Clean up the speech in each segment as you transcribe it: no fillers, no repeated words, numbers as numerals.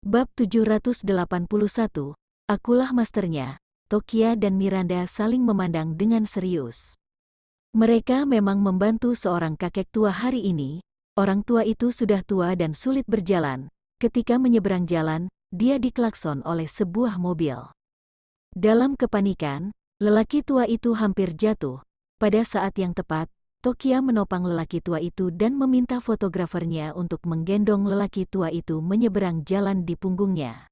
Bab 781, Akulah Masternya. Tokia dan Miranda saling memandang dengan serius. Mereka memang membantu seorang kakek tua hari ini. Orang tua itu sudah tua dan sulit berjalan. Ketika menyeberang jalan, dia diklakson oleh sebuah mobil. Dalam kepanikan, lelaki tua itu hampir jatuh. Pada saat yang tepat, Tokia menopang lelaki tua itu dan meminta fotografernya untuk menggendong lelaki tua itu menyeberang jalan di punggungnya.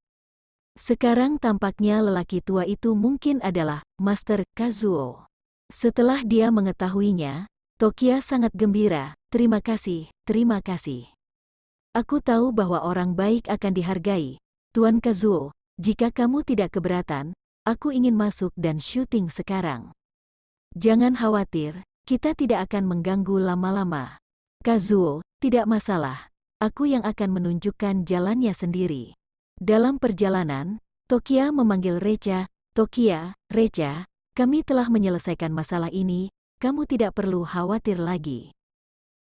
Sekarang tampaknya lelaki tua itu mungkin adalah Master Kazuo. Setelah dia mengetahuinya, Tokia sangat gembira. Terima kasih, terima kasih. Aku tahu bahwa orang baik akan dihargai. Tuan Kazuo, jika kamu tidak keberatan, aku ingin masuk dan syuting sekarang. Jangan khawatir, kita tidak akan mengganggu lama-lama. Kazuo, tidak masalah. Aku yang akan menunjukkan jalannya sendiri. Dalam perjalanan, Tokia memanggil Recha. Tokia, Recha, kami telah menyelesaikan masalah ini, kamu tidak perlu khawatir lagi.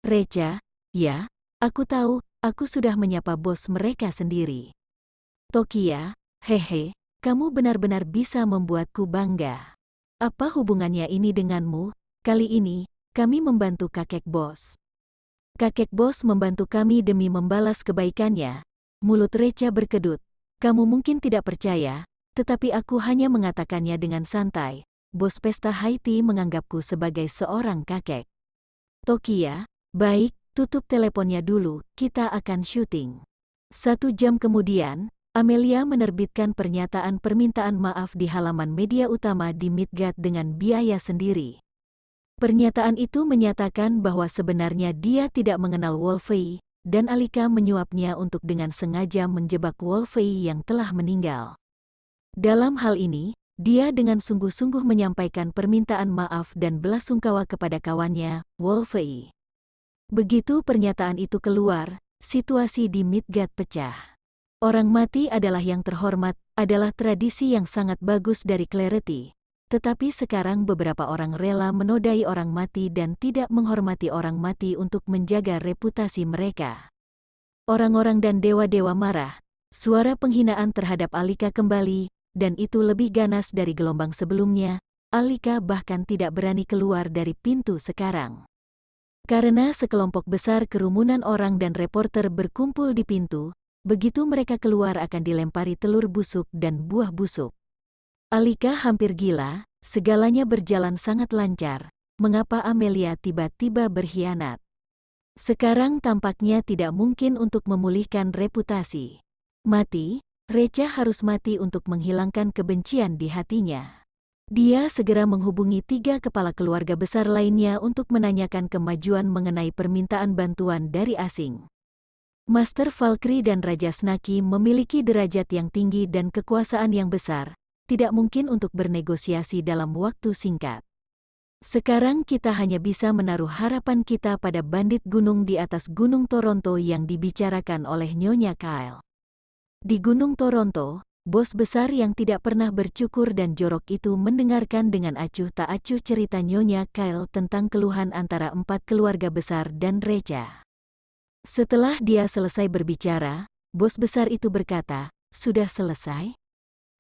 Recha, ya, aku tahu, aku sudah menyapa bos mereka sendiri. Tokia, hehe, kamu benar-benar bisa membuatku bangga. Apa hubungannya ini denganmu? Kali ini, kami membantu kakek bos. Kakek bos membantu kami demi membalas kebaikannya. Mulut Recha berkedut. Kamu mungkin tidak percaya, tetapi aku hanya mengatakannya dengan santai. Bos pesta Haiti menganggapku sebagai seorang kakek. Tokia, baik, tutup teleponnya dulu, kita akan syuting. 1 jam kemudian, Amelia menerbitkan pernyataan permintaan maaf di halaman media utama di Midgard dengan biaya sendiri. Pernyataan itu menyatakan bahwa sebenarnya dia tidak mengenal Wolfey, dan Alika menyuapnya untuk dengan sengaja menjebak Wolfey yang telah meninggal. Dalam hal ini, dia dengan sungguh-sungguh menyampaikan permintaan maaf dan belasungkawa kepada kawannya, Wolfey. Begitu pernyataan itu keluar, situasi di Midgard pecah. Orang mati adalah yang terhormat, adalah tradisi yang sangat bagus dari Clarity. Tetapi sekarang beberapa orang rela menodai orang mati dan tidak menghormati orang mati untuk menjaga reputasi mereka. Orang-orang dan dewa-dewa marah. Suara penghinaan terhadap Alika kembali, dan itu lebih ganas dari gelombang sebelumnya. Alika bahkan tidak berani keluar dari pintu sekarang. Karena sekelompok besar kerumunan orang dan reporter berkumpul di pintu, begitu mereka keluar akan dilempari telur busuk dan buah busuk. Alika hampir gila, segalanya berjalan sangat lancar. Mengapa Amelia tiba-tiba berkhianat? Sekarang tampaknya tidak mungkin untuk memulihkan reputasi. Mati, Recha harus mati untuk menghilangkan kebencian di hatinya. Dia segera menghubungi 3 kepala keluarga besar lainnya untuk menanyakan kemajuan mengenai permintaan bantuan dari asing. Master Valkyrie dan Raja Snaki memiliki derajat yang tinggi dan kekuasaan yang besar. Tidak mungkin untuk bernegosiasi dalam waktu singkat. Sekarang kita hanya bisa menaruh harapan kita pada bandit gunung di atas Gunung Toronto yang dibicarakan oleh Nyonya Kyle. Di Gunung Toronto, bos besar yang tidak pernah bercukur dan jorok itu mendengarkan dengan acuh tak acuh cerita Nyonya Kyle tentang keluhan antara 4 keluarga besar dan Recha. Setelah dia selesai berbicara, bos besar itu berkata, "Sudah selesai?"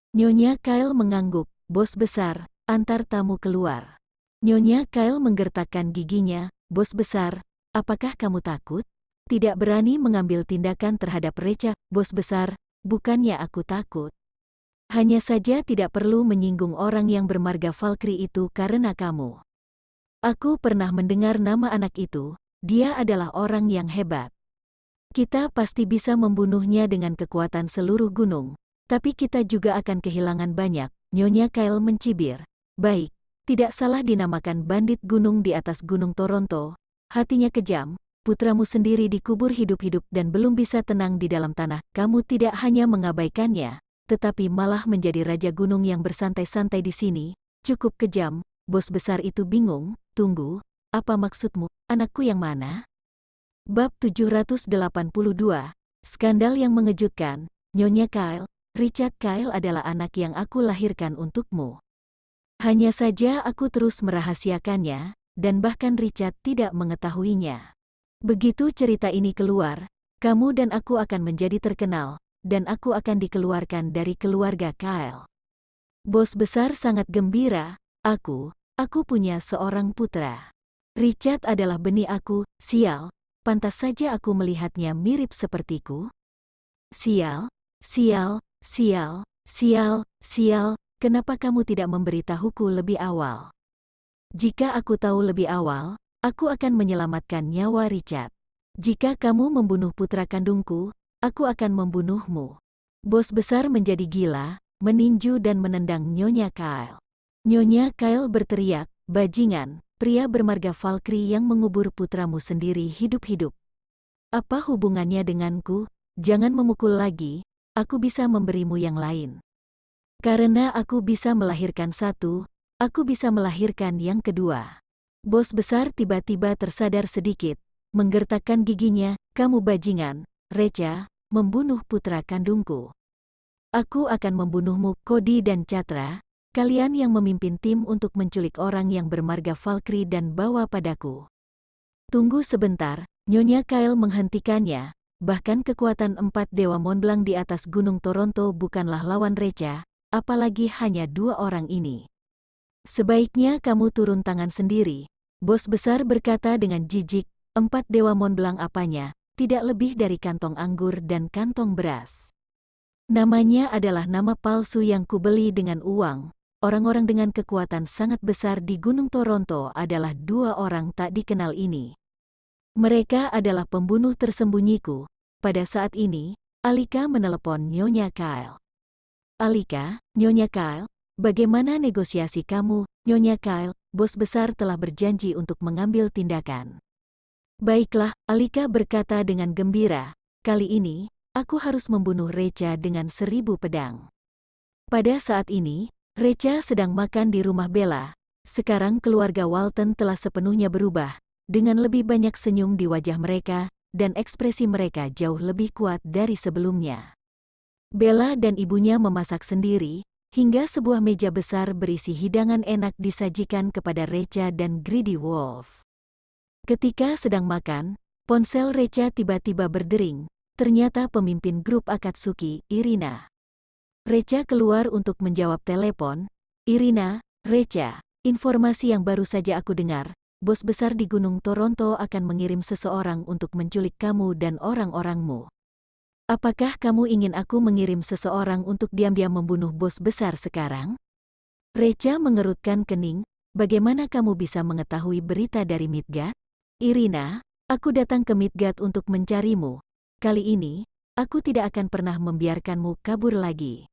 Nyonya Kyle mengangguk. "Bos besar, antar tamu keluar." Nyonya Kyle menggertakkan giginya. "Bos besar, apakah kamu takut? Tidak berani mengambil tindakan terhadap Recha?" "Bos besar, bukannya aku takut. Hanya saja tidak perlu menyinggung orang yang bermarga Valkyrie itu karena kamu. Aku pernah mendengar nama anak itu, dia adalah orang yang hebat. Kita pasti bisa membunuhnya dengan kekuatan seluruh gunung. Tapi kita juga akan kehilangan banyak." Nyonya Kyle mencibir. "Baik, tidak salah dinamakan bandit gunung di atas Gunung Toronto." Hatinya kejam. "Putramu sendiri dikubur hidup-hidup dan belum bisa tenang di dalam tanah. Kamu tidak hanya mengabaikannya, tetapi malah menjadi raja gunung yang bersantai-santai di sini. Cukup kejam." Bos besar itu bingung. "Tunggu, apa maksudmu? Anakku yang mana?" Bab 782, Skandal yang mengejutkan. Nyonya Kyle, Richard Kyle adalah anak yang aku lahirkan untukmu. Hanya saja aku terus merahasiakannya, dan bahkan Richard tidak mengetahuinya. Begitu cerita ini keluar, kamu dan aku akan menjadi terkenal. dan aku akan dikeluarkan dari keluarga Kyle. Bos besar sangat gembira, aku punya seorang putra. Richard adalah benih aku, sial, pantas saja aku melihatnya mirip sepertiku. Sial, sial, sial, sial, sial, kenapa kamu tidak memberitahuku lebih awal? Jika aku tahu lebih awal, aku akan menyelamatkan nyawa Richard. Jika kamu membunuh putra kandungku, aku akan membunuhmu. Bos besar menjadi gila, meninju dan menendang Nyonya Kyle. Nyonya Kyle berteriak, bajingan, pria bermarga Valkyrie yang mengubur putramu sendiri hidup-hidup. Apa hubungannya denganku? Jangan memukul lagi, aku bisa memberimu yang lain. Karena aku bisa melahirkan satu, aku bisa melahirkan yang kedua. Bos besar tiba-tiba tersadar sedikit, menggertakkan giginya, kamu bajingan, Recha, membunuh putra kandungku. Aku akan membunuhmu, Cody dan Catra, kalian yang memimpin tim untuk menculik orang yang bermarga Valkyrie dan bawa padaku. Tunggu sebentar, Nyonya Kyle menghentikannya, bahkan kekuatan 4 Dewa Montblanc di atas Gunung Toronto bukanlah lawan Recha, apalagi hanya 2 orang ini. Sebaiknya kamu turun tangan sendiri, bos besar berkata dengan jijik, 4 Dewa Montblanc apanya, tidak lebih dari kantong anggur dan kantong beras. Namanya adalah nama palsu yang kubeli dengan uang. Orang-orang dengan kekuatan sangat besar di Gunung Toronto adalah 2 orang tak dikenal ini. Mereka adalah pembunuh tersembunyiku. Pada saat ini, Alika menelepon Nyonya Kyle. Alika, Nyonya Kyle, bagaimana negosiasi kamu, Nyonya Kyle? Bos besar telah berjanji untuk mengambil tindakan. Baiklah, Alika berkata dengan gembira, kali ini, aku harus membunuh Recha dengan 1000 pedang. Pada saat ini, Recha sedang makan di rumah Bella. Sekarang keluarga Walton telah sepenuhnya berubah, dengan lebih banyak senyum di wajah mereka, dan ekspresi mereka jauh lebih kuat dari sebelumnya. Bella dan ibunya memasak sendiri, hingga sebuah meja besar berisi hidangan enak disajikan kepada Recha dan Greedy Wolf. Ketika sedang makan, ponsel Recha tiba-tiba berdering. Ternyata pemimpin grup Akatsuki, Irina. Recha keluar untuk menjawab telepon. Irina, Recha, informasi yang baru saja aku dengar, bos besar di Gunung Toronto akan mengirim seseorang untuk menculik kamu dan orang-orangmu. Apakah kamu ingin aku mengirim seseorang untuk diam-diam membunuh bos besar sekarang? Recha mengerutkan kening, bagaimana kamu bisa mengetahui berita dari Midgard? Irina, aku datang ke Midgard untuk mencarimu. Kali ini, aku tidak akan pernah membiarkanmu kabur lagi.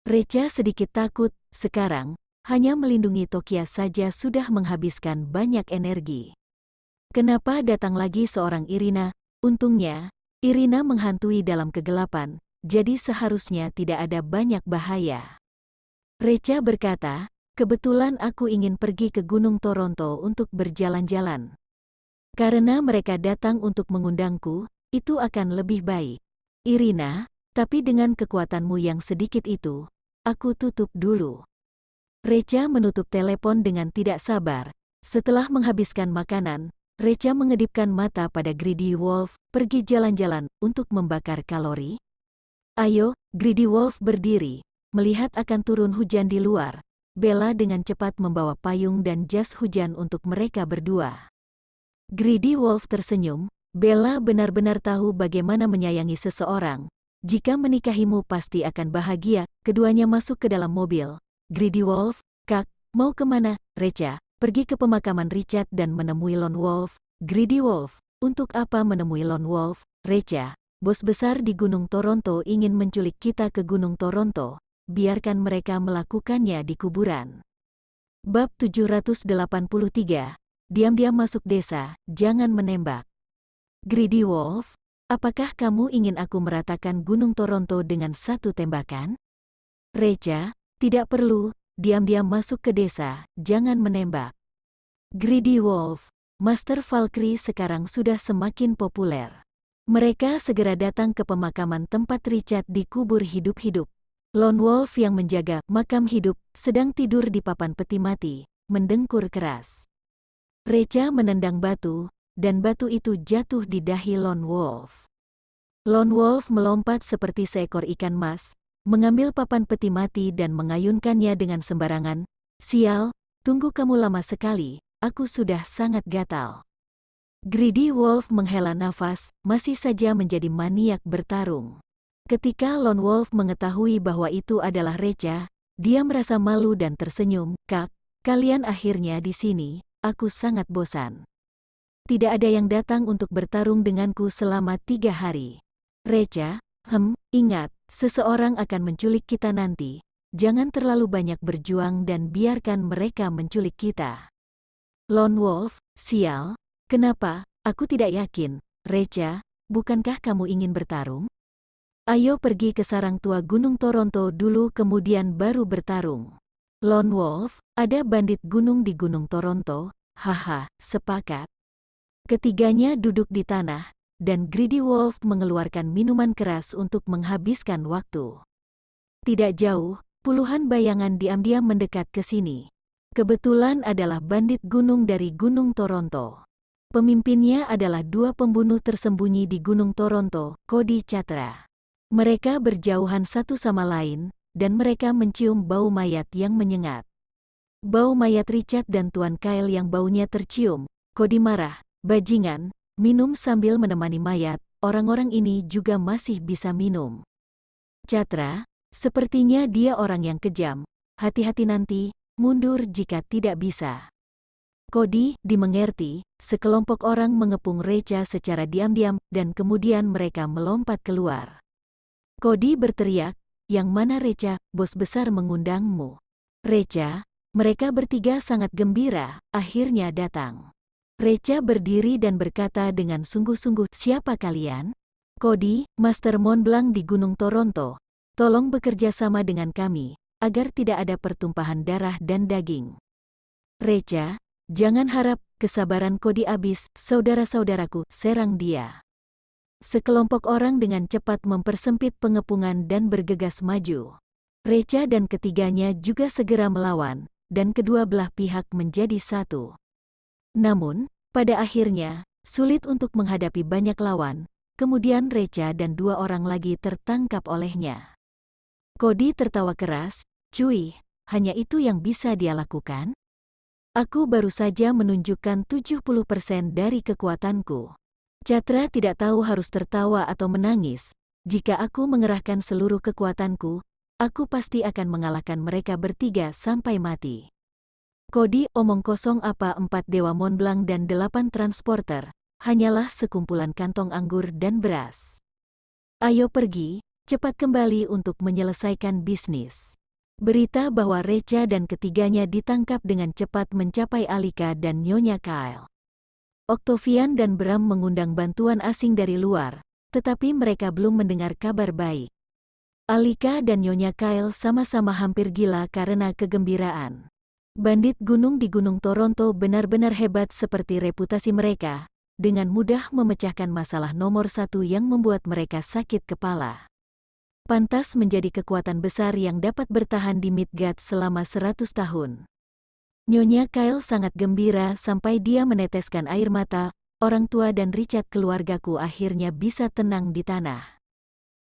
Recha sedikit takut, sekarang, hanya melindungi Tokia saja sudah menghabiskan banyak energi. Kenapa datang lagi seorang Irina? Untungnya, Irina menghantui dalam kegelapan, jadi seharusnya tidak ada banyak bahaya. Recha berkata, kebetulan aku ingin pergi ke Gunung Toronto untuk berjalan-jalan. Karena mereka datang untuk mengundangku, itu akan lebih baik. Irina, tapi dengan kekuatanmu yang sedikit itu, aku tutup dulu. Recha menutup telepon dengan tidak sabar. Setelah menghabiskan makanan, Recha mengedipkan mata pada Greedy Wolf, pergi jalan-jalan untuk membakar kalori. Ayo, Greedy Wolf berdiri, melihat akan turun hujan di luar. Bella dengan cepat membawa payung dan jas hujan untuk mereka berdua. Greedy Wolf tersenyum, Bella benar-benar tahu bagaimana menyayangi seseorang. Jika menikahimu pasti akan bahagia. Keduanya masuk ke dalam mobil. Greedy Wolf, Kak, mau kemana? Recha, pergi ke pemakaman Richard dan menemui Lone Wolf. Greedy Wolf, untuk apa menemui Lone Wolf? Recha, bos besar di Gunung Toronto ingin menculik kita ke Gunung Toronto. Biarkan mereka melakukannya di kuburan. Bab 783, diam-diam masuk desa, jangan menembak. Greedy Wolf, apakah kamu ingin aku meratakan Gunung Toronto dengan satu tembakan? Recha, tidak perlu, diam-diam masuk ke desa, jangan menembak. Greedy Wolf, Master Valkyrie sekarang sudah semakin populer. Mereka segera datang ke pemakaman tempat Richard dikubur hidup-hidup. Lone Wolf yang menjaga makam hidup sedang tidur di papan peti mati, mendengkur keras. Recha menendang batu, dan batu itu jatuh di dahi Lone Wolf. Lone Wolf melompat seperti seekor ikan mas, mengambil papan peti mati dan mengayunkannya dengan sembarangan. Sial, tunggu kamu lama sekali, aku sudah sangat gatal. Greedy Wolf menghela nafas, masih saja menjadi maniak bertarung. Ketika Lone Wolf mengetahui bahwa itu adalah Recha, dia merasa malu dan tersenyum. Kak, kalian akhirnya di sini, aku sangat bosan. Tidak ada yang datang untuk bertarung denganku selama 3 hari. Recha, ingat, seseorang akan menculik kita nanti. Jangan terlalu banyak berjuang dan biarkan mereka menculik kita. Lone Wolf, sial. Kenapa? Aku tidak yakin. Recha, bukankah kamu ingin bertarung? Ayo pergi ke sarang tua Gunung Toronto dulu kemudian baru bertarung. Lone Wolf, ada bandit gunung di Gunung Toronto. Haha, sepakat. Ketiganya duduk di tanah, dan Greedy Wolf mengeluarkan minuman keras untuk menghabiskan waktu. Tidak jauh, puluhan bayangan diam-diam mendekat ke sini. Kebetulan adalah bandit gunung dari Gunung Toronto. Pemimpinnya adalah 2 pembunuh tersembunyi di Gunung Toronto, Cody Chatra. Mereka berjauhan satu sama lain, dan mereka mencium bau mayat yang menyengat. Bau mayat Richard dan Tuan Kyle yang baunya tercium. Cody marah, bajingan, minum sambil menemani mayat, orang-orang ini juga masih bisa minum. Chatra, sepertinya dia orang yang kejam, hati-hati nanti, mundur jika tidak bisa. Cody, dimengerti, sekelompok orang mengepung Recha secara diam-diam, dan kemudian mereka melompat keluar. Cody berteriak, yang mana Recha, bos besar mengundangmu. Recha, mereka bertiga sangat gembira, akhirnya datang. Recha berdiri dan berkata dengan sungguh-sungguh, siapa kalian? Cody, Master Mont Blanc di Gunung Toronto. Tolong bekerja sama dengan kami, agar tidak ada pertumpahan darah dan daging. Recha, jangan harap kesabaran Cody habis, saudara-saudaraku, serang dia. Sekelompok orang dengan cepat mempersempit pengepungan dan bergegas maju. Recha dan ketiganya juga segera melawan, dan kedua belah pihak menjadi satu. Namun, pada akhirnya, sulit untuk menghadapi banyak lawan, kemudian Recha dan 2 orang lagi tertangkap olehnya. Cody tertawa keras, cuy, hanya itu yang bisa dia lakukan? Aku baru saja menunjukkan 70% dari kekuatanku. Chatra tidak tahu harus tertawa atau menangis. Jika aku mengerahkan seluruh kekuatanku, aku pasti akan mengalahkan mereka bertiga sampai mati. Cody, omong kosong apa 4 Dewa Mont Blanc dan 8 transporter, hanyalah sekumpulan kantong anggur dan beras. Ayo pergi, cepat kembali untuk menyelesaikan bisnis. Berita bahwa Recha dan ketiganya ditangkap dengan cepat mencapai Alika dan Nyonya Kyle. Octavian dan Bram mengundang bantuan asing dari luar, tetapi mereka belum mendengar kabar baik. Alika dan Nyonya Kyle sama-sama hampir gila karena kegembiraan. Bandit gunung di Gunung Toronto benar-benar hebat seperti reputasi mereka, dengan mudah memecahkan masalah nomor 1 yang membuat mereka sakit kepala. Pantas menjadi kekuatan besar yang dapat bertahan di Midgard selama 100 tahun. Nyonya Kyle sangat gembira sampai dia meneteskan air mata, orang tua dan Richard keluargaku akhirnya bisa tenang di tanah.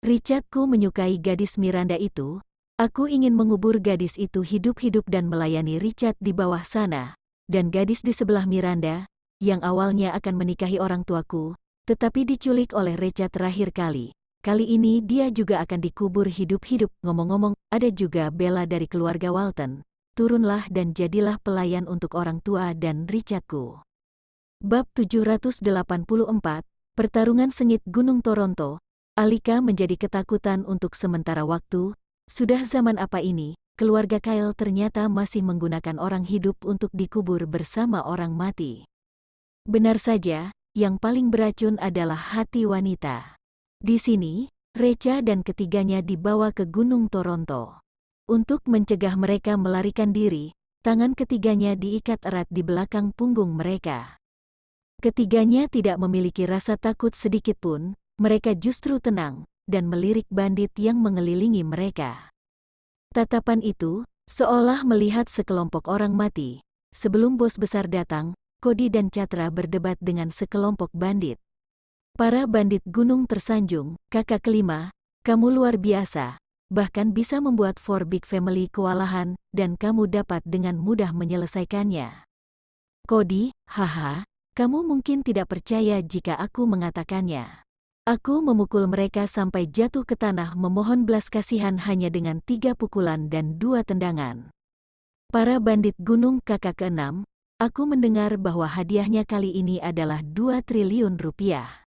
Richardku menyukai gadis Miranda itu, aku ingin mengubur gadis itu hidup-hidup dan melayani Richard di bawah sana, dan gadis di sebelah Miranda, yang awalnya akan menikahi orang tuaku, tetapi diculik oleh Richard terakhir kali. Kali ini dia juga akan dikubur hidup-hidup. Ngomong-ngomong, ada juga Bella dari keluarga Walton. Turunlah dan jadilah pelayan untuk orang tua dan Richardku. Bab 784, Pertarungan Sengit Gunung Toronto. Alika menjadi ketakutan untuk sementara waktu. Sudah zaman apa ini, keluarga Kyle ternyata masih menggunakan orang hidup untuk dikubur bersama orang mati. Benar saja, yang paling beracun adalah hati wanita. Di sini, Recha dan ketiganya dibawa ke Gunung Toronto. Untuk mencegah mereka melarikan diri, tangan ketiganya diikat erat di belakang punggung mereka. Ketiganya tidak memiliki rasa takut sedikitpun, mereka justru tenang, dan melirik bandit yang mengelilingi mereka. Tatapan itu, seolah melihat sekelompok orang mati. Sebelum bos besar datang, Cody dan Chatra berdebat dengan sekelompok bandit. Para bandit gunung tersanjung. Kakak kelima, kamu luar biasa. Bahkan bisa membuat Four Big Family kewalahan, dan kamu dapat dengan mudah menyelesaikannya. Cody, haha, kamu mungkin tidak percaya jika aku mengatakannya. Aku memukul mereka sampai jatuh ke tanah memohon belas kasihan hanya dengan 3 pukulan dan 2 tendangan. Para bandit gunung kakak keenam, aku mendengar bahwa hadiahnya kali ini adalah 2 triliun rupiah.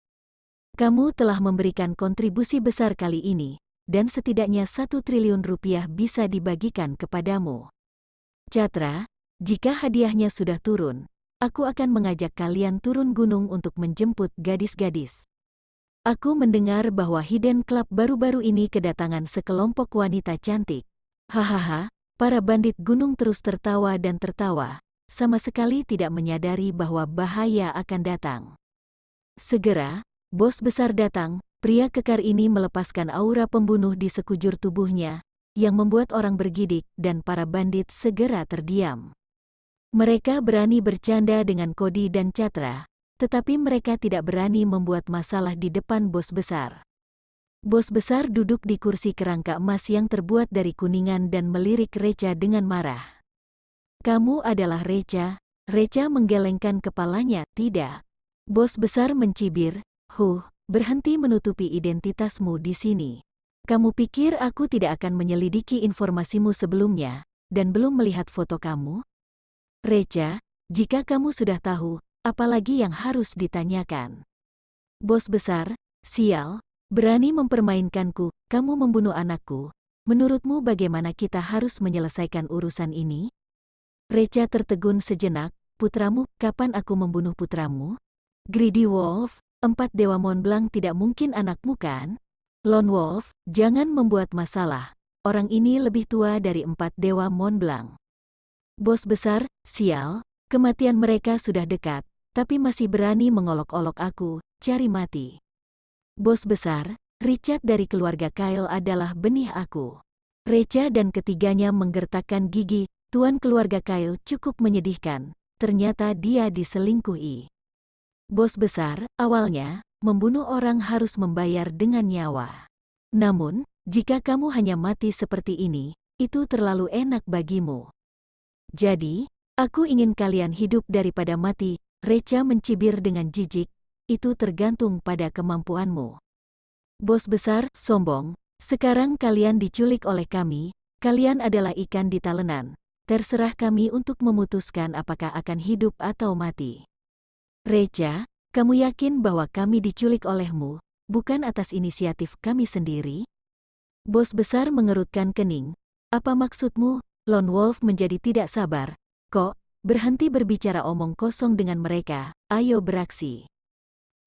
Kamu telah memberikan kontribusi besar kali ini, dan setidaknya 1 triliun rupiah bisa dibagikan kepadamu. Catra, jika hadiahnya sudah turun, aku akan mengajak kalian turun gunung untuk menjemput gadis-gadis. Aku mendengar bahwa Hidden Club baru-baru ini kedatangan sekelompok wanita cantik. Hahaha, para bandit gunung terus tertawa dan tertawa, sama sekali tidak menyadari bahwa bahaya akan datang. Segera, bos besar datang, pria kekar ini melepaskan aura pembunuh di sekujur tubuhnya, yang membuat orang bergidik dan para bandit segera terdiam. Mereka berani bercanda dengan Cody dan Catra, tetapi mereka tidak berani membuat masalah di depan bos besar. Bos besar duduk di kursi kerangka emas yang terbuat dari kuningan dan melirik Recha dengan marah. Kamu adalah Recha? Recha menggelengkan kepalanya, tidak. Bos besar mencibir, berhenti menutupi identitasmu di sini. Kamu pikir aku tidak akan menyelidiki informasimu sebelumnya, dan belum melihat foto kamu? Recha, jika kamu sudah tahu, apalagi yang harus ditanyakan? Bos besar, sial, berani mempermainkanku, kamu membunuh anakku. Menurutmu bagaimana kita harus menyelesaikan urusan ini? Recha tertegun sejenak, putramu, kapan aku membunuh putramu? Greedy Wolf, 4 Dewa Mont Blanc tidak mungkin anakmu kan? Lone Wolf, jangan membuat masalah, orang ini lebih tua dari 4 Dewa Mont Blanc. Bos besar, sial, kematian mereka sudah dekat, tapi masih berani mengolok-olok aku, cari mati. Bos besar, Richard dari keluarga Kyle adalah benih aku. Recha dan ketiganya menggertakkan gigi, tuan keluarga Kyle cukup menyedihkan, ternyata dia diselingkuhi. Bos besar, awalnya, membunuh orang harus membayar dengan nyawa. Namun, jika kamu hanya mati seperti ini, itu terlalu enak bagimu. Jadi, aku ingin kalian hidup daripada mati, Recha mencibir dengan jijik, itu tergantung pada kemampuanmu. Bos besar, sombong, sekarang kalian diculik oleh kami, kalian adalah ikan di talenan, terserah kami untuk memutuskan apakah akan hidup atau mati. Recha, kamu yakin bahwa kami diculik olehmu, bukan atas inisiatif kami sendiri? Bos besar mengerutkan kening, apa maksudmu? Lone Wolf menjadi tidak sabar. Kok, berhenti berbicara omong kosong dengan mereka, ayo beraksi.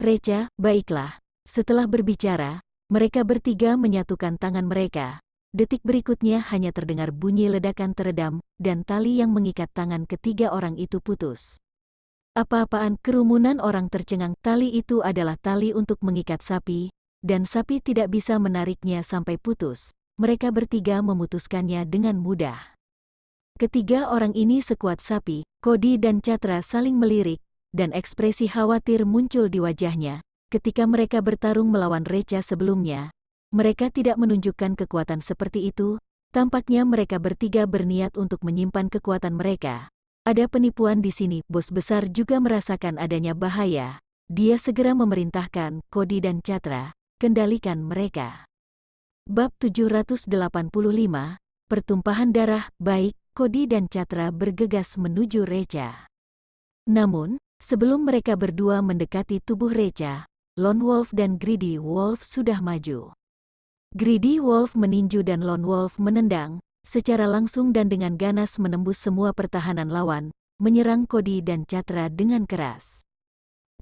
Recha, baiklah. Setelah berbicara, mereka bertiga menyatukan tangan mereka. Detik berikutnya hanya terdengar bunyi ledakan teredam, dan tali yang mengikat tangan ketiga orang itu putus. Apa-apaan? Kerumunan orang tercengang. Tali itu adalah tali untuk mengikat sapi, dan sapi tidak bisa menariknya sampai putus. Mereka bertiga memutuskannya dengan mudah. Ketiga orang ini sekuat sapi, Cody dan Catra saling melirik, dan ekspresi khawatir muncul di wajahnya. Ketika mereka bertarung melawan Recha sebelumnya, mereka tidak menunjukkan kekuatan seperti itu, tampaknya mereka bertiga berniat untuk menyimpan kekuatan mereka. Ada penipuan di sini, bos besar juga merasakan adanya bahaya. Dia segera memerintahkan Cody dan Catra, kendalikan mereka. Bab 785, Pertumpahan Darah, baik. Cody dan Catra bergegas menuju Recha. Namun, sebelum mereka berdua mendekati tubuh Recha, Lone Wolf dan Greedy Wolf sudah maju. Greedy Wolf meninju dan Lone Wolf menendang, secara langsung dan dengan ganas menembus semua pertahanan lawan, menyerang Cody dan Catra dengan keras.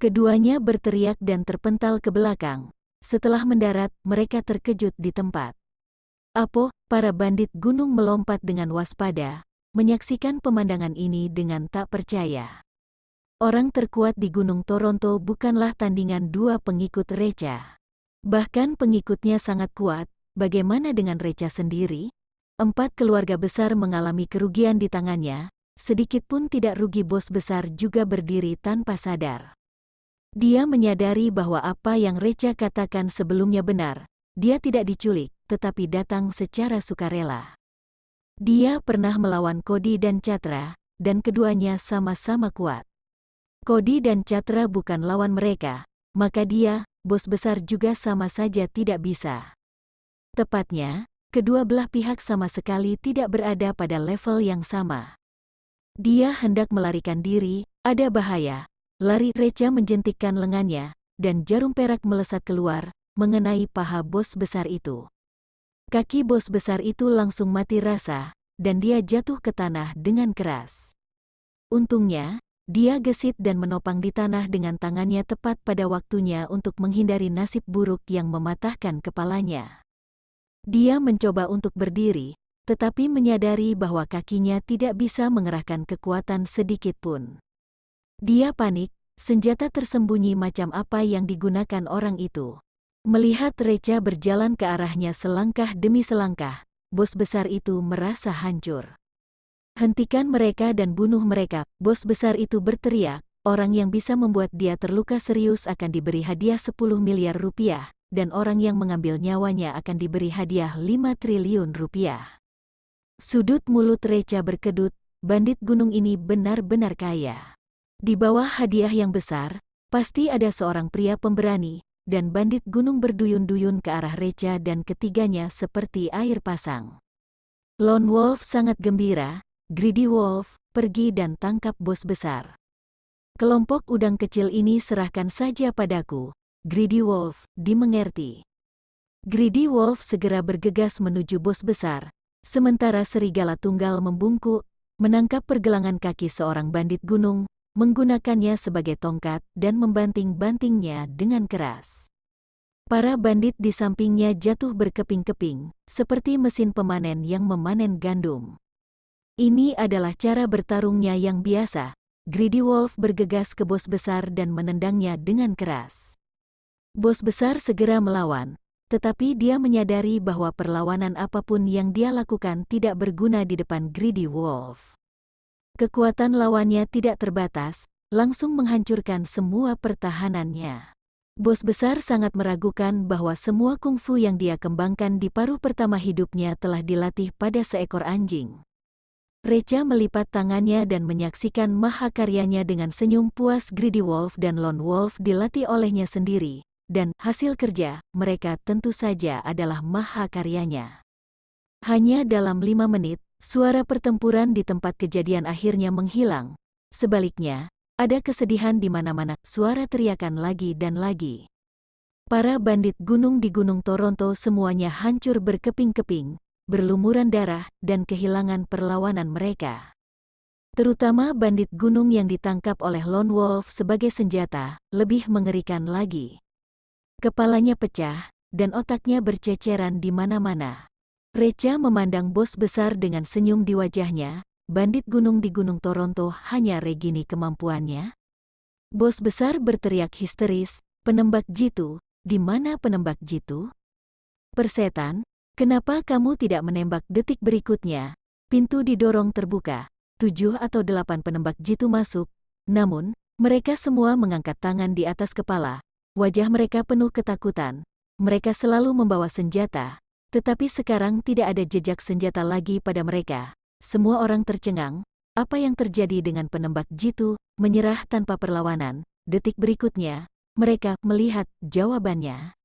Keduanya berteriak dan terpental ke belakang. Setelah mendarat, mereka terkejut di tempat. Para bandit gunung melompat dengan waspada, menyaksikan pemandangan ini dengan tak percaya. Orang terkuat di Gunung Toronto bukanlah tandingan 2 pengikut Recha. Bahkan pengikutnya sangat kuat, bagaimana dengan Recha sendiri? 4 keluarga besar mengalami kerugian di tangannya, sedikit pun tidak rugi. Bos besar juga berdiri tanpa sadar. Dia menyadari bahwa apa yang Recha katakan sebelumnya benar. Dia tidak diculik, tetapi datang secara sukarela. Dia pernah melawan Cody dan Catra, dan keduanya sama-sama kuat. Cody dan Catra bukan lawan mereka, maka dia, bos besar juga sama saja tidak bisa. Tepatnya, kedua belah pihak sama sekali tidak berada pada level yang sama. Dia hendak melarikan diri, ada bahaya. Lari. Recha menjentikkan lengannya, dan jarum perak melesat keluar, mengenai paha bos besar itu. Kaki bos besar itu langsung mati rasa, dan dia jatuh ke tanah dengan keras. Untungnya, dia gesit dan menopang di tanah dengan tangannya tepat pada waktunya untuk menghindari nasib buruk yang mematahkan kepalanya. Dia mencoba untuk berdiri, tetapi menyadari bahwa kakinya tidak bisa mengerahkan kekuatan sedikit pun. Dia panik, senjata tersembunyi macam apa yang digunakan orang itu. Melihat Recha berjalan ke arahnya selangkah demi selangkah, bos besar itu merasa hancur. Hentikan mereka dan bunuh mereka, bos besar itu berteriak. Orang yang bisa membuat dia terluka serius akan diberi hadiah 10 miliar rupiah, dan orang yang mengambil nyawanya akan diberi hadiah 5 triliun rupiah. Sudut mulut Recha berkedut, bandit gunung ini benar-benar kaya. Di bawah hadiah yang besar, pasti ada seorang pria pemberani, dan bandit gunung berduyun-duyun ke arah Recha dan ketiganya seperti air pasang. Lone Wolf sangat gembira. Greedy Wolf, pergi dan tangkap bos besar. Kelompok udang kecil ini serahkan saja padaku. Greedy Wolf, dimengerti. Greedy Wolf segera bergegas menuju bos besar, sementara serigala tunggal membungkuk, menangkap pergelangan kaki seorang bandit gunung, menggunakannya sebagai tongkat dan membanting-bantingnya dengan keras. Para bandit di sampingnya jatuh berkeping-keping, seperti mesin pemanen yang memanen gandum. Ini adalah cara bertarungnya yang biasa. Greedy Wolf bergegas ke bos besar dan menendangnya dengan keras. Bos besar segera melawan, tetapi dia menyadari bahwa perlawanan apapun yang dia lakukan tidak berguna di depan Greedy Wolf. Kekuatan lawannya tidak terbatas, langsung menghancurkan semua pertahanannya. Bos besar sangat meragukan bahwa semua kungfu yang dia kembangkan di paruh pertama hidupnya telah dilatih pada seekor anjing. Recha melipat tangannya dan menyaksikan mahakaryanya dengan senyum puas. Greedy Wolf dan Lone Wolf dilatih olehnya sendiri, dan hasil kerja mereka tentu saja adalah mahakaryanya. Hanya dalam 5 menit, suara pertempuran di tempat kejadian akhirnya menghilang. Sebaliknya, ada kesedihan di mana-mana, suara teriakan lagi dan lagi. Para bandit gunung di Gunung Toronto semuanya hancur berkeping-keping, berlumuran darah, dan kehilangan perlawanan mereka. Terutama bandit gunung yang ditangkap oleh Lone Wolf sebagai senjata, lebih mengerikan lagi. Kepalanya pecah, dan otaknya berceceran di mana-mana. Recha memandang bos besar dengan senyum di wajahnya. Bandit gunung di Gunung Toronto hanya Regini kemampuannya. Bos besar berteriak histeris, penembak jitu, di mana penembak jitu? Persetan, kenapa kamu tidak menembak? Detik berikutnya, pintu didorong terbuka. 7 atau 8 penembak jitu masuk, namun, mereka semua mengangkat tangan di atas kepala. Wajah mereka penuh ketakutan. Mereka selalu membawa senjata, tetapi sekarang tidak ada jejak senjata lagi pada mereka. Semua orang tercengang. Apa yang terjadi dengan penembak jitu? Menyerah tanpa perlawanan. Detik berikutnya, mereka melihat jawabannya.